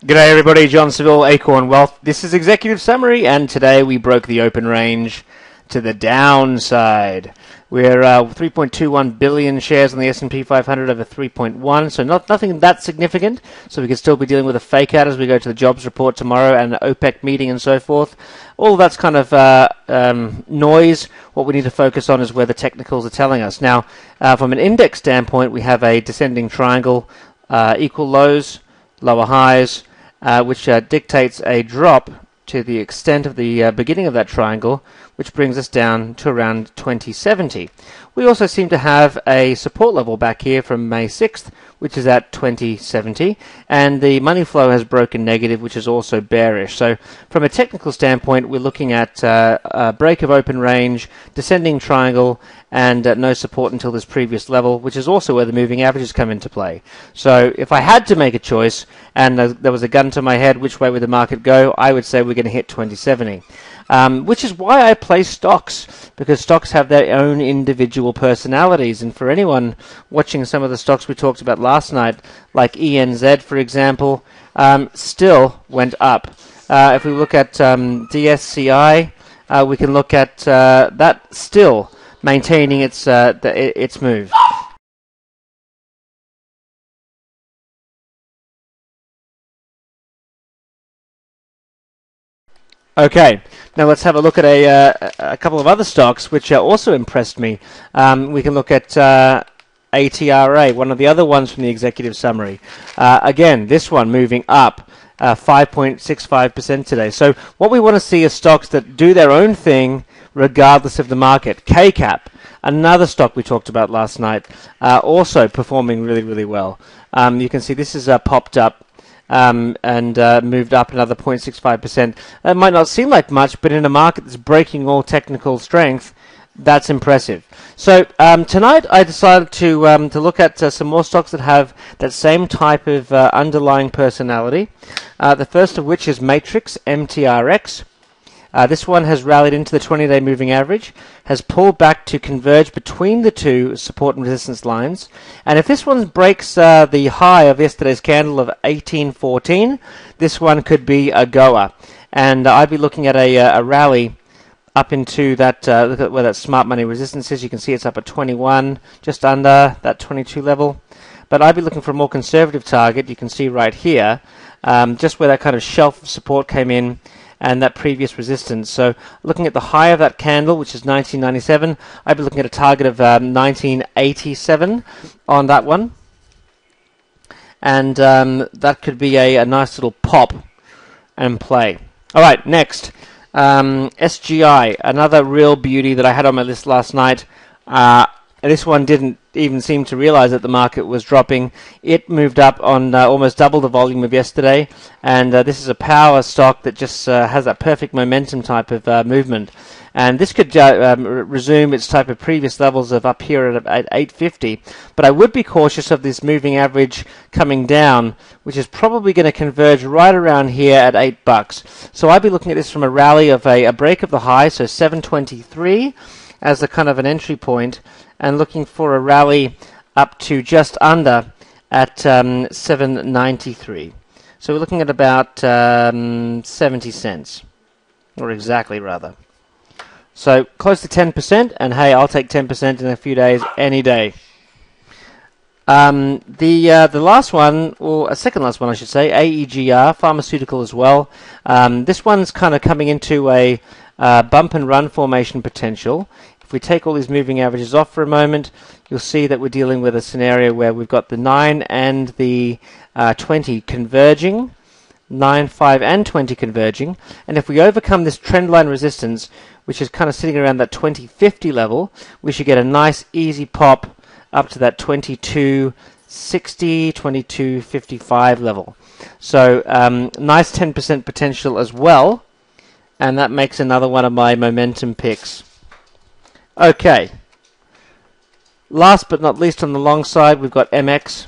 G'day everybody, John Seville, Acorn Wealth. This is Executive Summary, and today we broke the open range to the downside. We're 3.21 billion shares on the S&P 500 over 3.1, so nothing that significant. So we could still be dealing with a fake out as we go to the jobs report tomorrow and an OPEC meeting and so forth. All that's kind of noise. What we need to focus on is where the technicals are telling us. Now, from an index standpoint, we have a descending triangle, equal lows, lower highs, which dictates a drop to the extent of the beginning of that triangle, which brings us down to around 2070. We also seem to have a support level back here from May 6th, which is at 2070, and the money flow has broken negative, which is also bearish. So from a technical standpoint, we're looking at a break of open range, descending triangle, and no support until this previous level, which is also where the moving averages come into play. So if I had to make a choice, and there was a gun to my head, which way would the market go, I would say we're going to hit 2070. Which is why I play stocks, because stocks have their own individual personalities. And for anyone watching some of the stocks we talked about last night, like ENZ, for example, still went up. If we look at DSCI, we can look at that still maintaining its move. Okay, now let's have a look at a couple of other stocks which also impressed me. We can look at ATRA, one of the other ones from the executive summary. Again, this one moving up 5.65% today. So what we want to see is stocks that do their own thing regardless of the market. KCAP, another stock we talked about last night, also performing really, really well. You can see this is popped up and moved up another 0.65%. That might not seem like much, but in a market that's breaking all technical strength, that's impressive. So tonight I decided to look at some more stocks that have that same type of underlying personality. The first of which is Matrix, MTRX. This one has rallied into the 20-day moving average, has pulled back to converge between the two support and resistance lines. And if this one breaks the high of yesterday's candle of 1814, this one could be a goer. And I'd be looking at a rally up into that, look at where that smart money resistance is. You can see it's up at 21, just under that 22 level. But I'd be looking for a more conservative target. You can see right here, just where that kind of shelf of support came in, and that previous resistance. So looking at the high of that candle, which is 1997, I'd be looking at a target of 1987 on that one. And that could be a nice little pop and play. All right, next. SGI, another real beauty that I had on my list last night. This one didn't even seem to realize that the market was dropping. It moved up on almost double the volume of yesterday, and this is a power stock that just has that perfect momentum type of movement. And this could resume its type of previous levels of up here at 850. But I would be cautious of this moving average coming down, which is probably going to converge right around here at $8. So I'd be looking at this from a rally of a break of the high, so 723 as a kind of an entry point, and looking for a rally up to just under at 793. So we're looking at about 70 cents, or exactly rather. So close to 10%, and hey, I'll take 10% in a few days, any day. The last one, or a second last one I should say, AEGR Pharmaceutical as well. This one's kind of coming into a bump and run formation potential. If we take all these moving averages off for a moment, you'll see that we're dealing with a scenario where we've got the 9 and the 20 converging, 9, 5 and 20 converging, and if we overcome this trendline resistance, which is kind of sitting around that 2050 level, we should get a nice easy pop up to that 2260, 2255 level. So nice 10% potential as well, and that makes another one of my momentum picks. Okay, last but not least on the long side, we've got MX,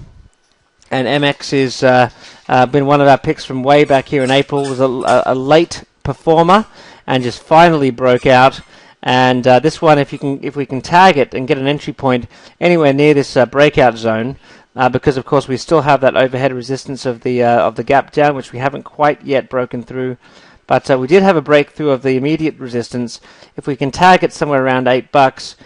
and MX has been one of our picks from way back here in April. It was a late performer and just finally broke out. And this one, if we can tag it and get an entry point anywhere near this breakout zone, because of course we still have that overhead resistance of the gap down, which we haven't quite yet broken through. But we did have a breakthrough of the immediate resistance. If we can target somewhere around $8,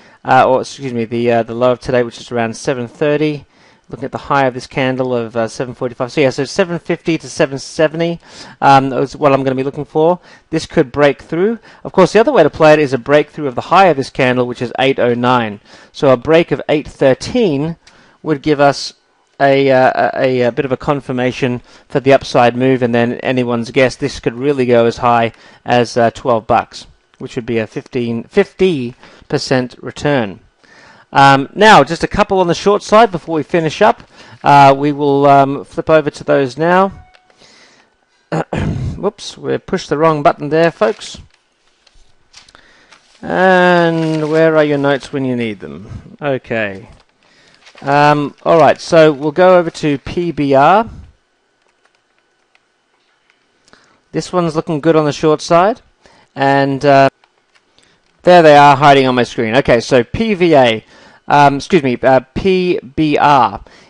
or excuse me, the low of today, which is around 7.30. Looking at the high of this candle of 7.45. So yeah, so 7.50 to 7.70 is what I'm going to be looking for. This could break through. Of course, the other way to play it is a breakthrough of the high of this candle, which is 8.09. So a break of 8.13 would give us a bit of a confirmation for the upside move, and then anyone's guess, this could really go as high as $12, which would be a 50% return. Now, just a couple on the short side before we finish up. We will flip over to those now. Whoops, we pushed the wrong button there, folks. And where are your notes when you need them? Okay. Alright, so we'll go over to PBR. This one's looking good on the short side. And there they are hiding on my screen. Okay, so PBR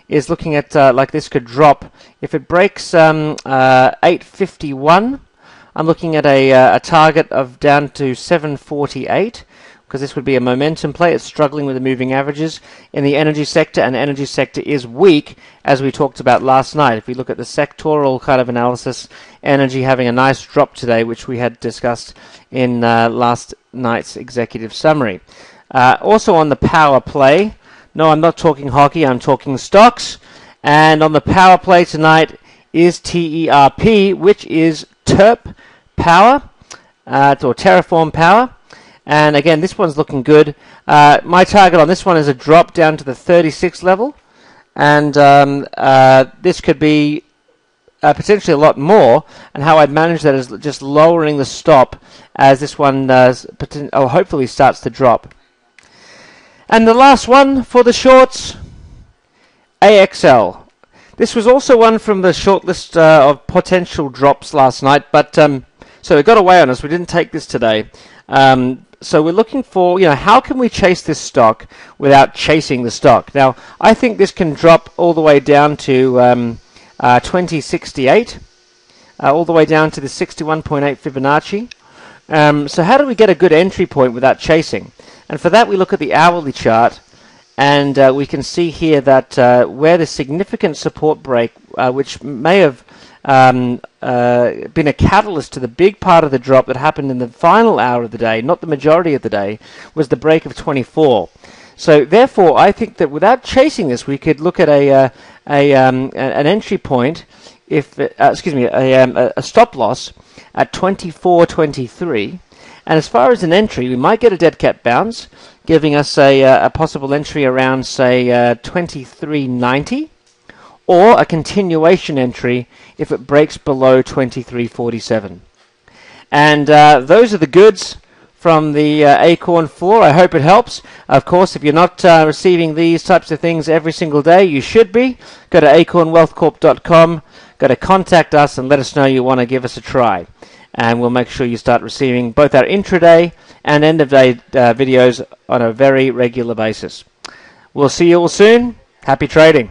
is looking at like this could drop. If it breaks 851, I'm looking at a target of down to 748, because this would be a momentum play. It's struggling with the moving averages in the energy sector, and the energy sector is weak, as we talked about last night. If we look at the sectoral kind of analysis, energy having a nice drop today, which we had discussed in last night's executive summary. Also on the power play, no, I'm not talking hockey, I'm talking stocks. And on the power play tonight is TERP, which is TERP Power, or Terraform Power. And again, this one's looking good. My target on this one is a drop down to the 36 level. And this could be potentially a lot more. And how I'd manage that is just lowering the stop as this one hopefully starts to drop. And the last one for the shorts, AXL. This was also one from the short list of potential drops last night, but so it got away on us. We didn't take this today. So we're looking for, how can we chase this stock without chasing the stock? Now, I think this can drop all the way down to 2068, all the way down to the 61.8 Fibonacci. So how do we get a good entry point without chasing? And for that, we look at the hourly chart, and we can see here that where the significant support break, which may have been a catalyst to the big part of the drop that happened in the final hour of the day, not the majority of the day, was the break of 24. So therefore, I think that without chasing this, we could look at an entry point, if a stop loss at 24.23. And as far as an entry, we might get a dead cat bounce, giving us a possible entry around, say, 23.90, or a continuation entry if it breaks below 23.47. And those are the goods from the Acorn floor. I hope it helps. Of course, if you're not receiving these types of things every single day, you should be. Go to acornwealthcorp.com, go to contact us, and let us know you want to give us a try. And we'll make sure you start receiving both our intraday and end-of-day videos on a very regular basis. We'll see you all soon. Happy trading.